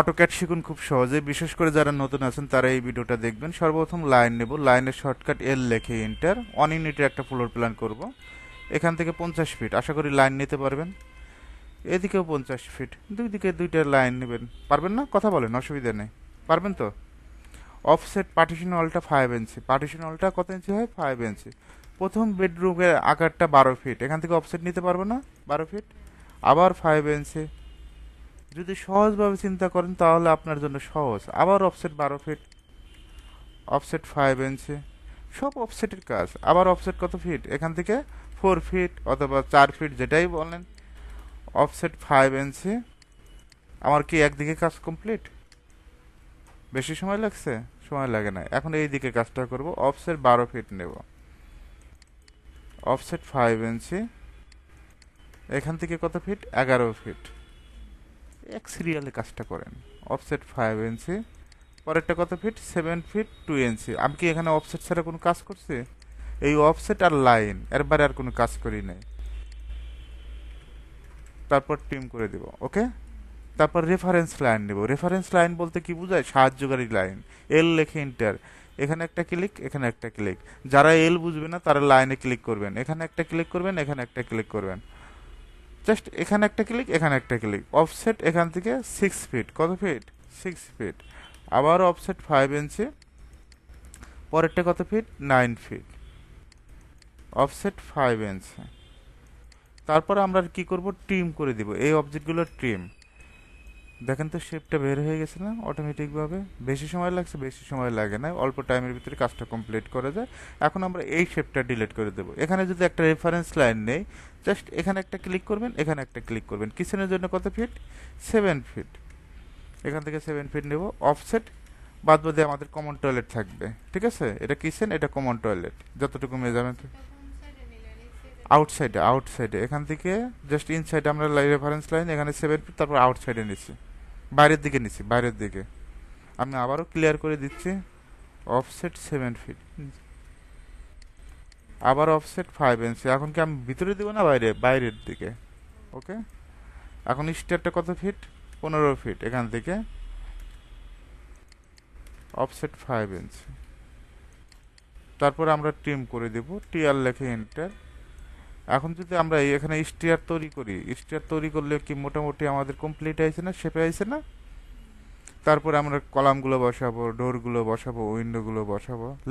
AutoCAD শিখুন খুব সহজে, বিশেষ করে যারা নতুন আছেন তারা এই ভিডিওটা দেখবেন। সর্বপ্রথম লাইন নেব, লাইনের শর্টকাট এল লিখে এন্টার। 1 ইউনিটের একটা ফ্লোর প্ল্যান করব। এখান থেকে 50 ফিট আশা করি লাইন নিতে পারবেন। এদিকেও 50 ফিট, দুই দিকে দুইটা লাইন নেবেন। পারবেন না? কথা বলেন, অসুবিধা নেই। পারবেন তো? অফসেট পার্টিশন ওয়ালটা 5 ইঞ্চি। পার্টিশন ওয়ালটা কত ইঞ্চি হয়? 5 ইঞ্চি। প্রথম বেডরুমের আকারটা 12 ফিট, এখান থেকে অফসেট নিতে পারবো না? 12 ফিট, আবার 5 ইঞ্চি। যদি সহজভাবে চিন্তা করেন তাহলে আপনার জন্য সহজ। আবার অফসেট 12 ফিট, অফসেট 5 ইঞ্চি, সব অফসেটের কাজ। আবার অফসেট কত ফিট? এখান থেকে 4 ফিট অথবা 4 ফিট, যেটাই বলেন। অফসেট 5 ইঞ্চি। আমার কি একদিকে কাজ কমপ্লিট? বেশি সময় লাগছে? সময় লাগে না। এখন এই দিকে কাজটা করব। অফসেট 12 ফিট নেব, অফসেট 5 ইঞ্চি। এখান থেকে কত ফিট? 11 ফিট। এক সিরিয়ালে কাজটা করেন। অফসেট 5 ইঞ্চি, পরেরটা কত ফিট? 7 ফিট 2 ইঞ্চি। আমি কি এখানে অফসেট ছাড়া কোনো কাজ করছি? এই অফসেট আর লাইন, এর বাইরে আর কোনো কাজ করি নাই। তারপর টিম করে দিব, ওকে। তারপর রেফারেন্স লাইন নেব। রেফারেন্স লাইন বলতে কি বোঝায়? সাহায্যকারী লাইন। এল লেখে এন্টার। এখানে একটা ক্লিক, এখানে একটা ক্লিক। যারা এল বুঝবে না তারা লাইনে ক্লিক করবেন। এখানে একটা ক্লিক করবেন, এখানে একটা ক্লিক করবেন। জাস্ট এখানে একটা ক্লিক, এখানে একটা ক্লিক। অফসেট এখান থেকে 6 ফিট। কত ফিট? 6 ফিট। আবার অফসেট 5 ইঞ্চি। পরেরটা কত ফিট? 9 ফিট। অফসেট 5 ইঞ্চি। তারপর আমরা কি করব? ট্রিম করে দিব এই অবজেক্টগুলো। ট্রিম। দেখেন তো শেপটা বের হয়ে গেছে না অটোমেটিকভাবে? বেশি সময় লাগছে? বেশি সময় লাগে না, অল্প টাইমের ভিতরে কাজটা কমপ্লিট করা যায়। এখন আমরা এই শেপটা ডিলিট করে দেবো। এখানে যদি একটা রেফারেন্স লাইন নেই, জাস্ট এখানে একটা ক্লিক করবেন, এখানে একটা ক্লিক করবেন। কিচেনের জন্য কত ফিট? 7 ফিট। এখান থেকে 7 ফিট নেব। অফসেট বাদ বাদে আমাদের কমন টয়লেট থাকবে, ঠিক আছে? এটা কিচেন, এটা কমন টয়লেট, যতটুকু মেজারমেন্ট। আউটসাইডে, আউটসাইডে এখান থেকে জাস্ট ইনসাইডে আমরা রেফারেন্স লাইন এখানে 7 ফিট, তারপর আউটসাইডে নিচ্ছি, বাইরের দিকে নিচ্ছি, বাইরের দিকে। আমি আবারও ক্লিয়ার করে দিচ্ছি। অফসেট 7 ফিট, আবার অফসেট 5 ইঞ্চি। এখন কি আমি ভিতরে দিব না বাইরে? বাইরের দিকে, ওকে। এখন স্টেয়ারটা কত ফিট? 15 ফিট। এখান থেকে অফসেট 5 ইঞ্চি। তারপর আমরা ট্রিম করে দেব, টিআর লেখে এন্টার। এখন যদি আমরা এখানে স্টিয়ার তৈরি করি, স্টিয়ার তৈরি করলে কি মোটামুটি আমাদের কমপ্লিট হয়েছে না? শেপে হয়েছে না? তারপরে আমরা কলামগুলো বসাবো, ডোরগুলো বসাবো, উইন্ডোগুলো বসাবো।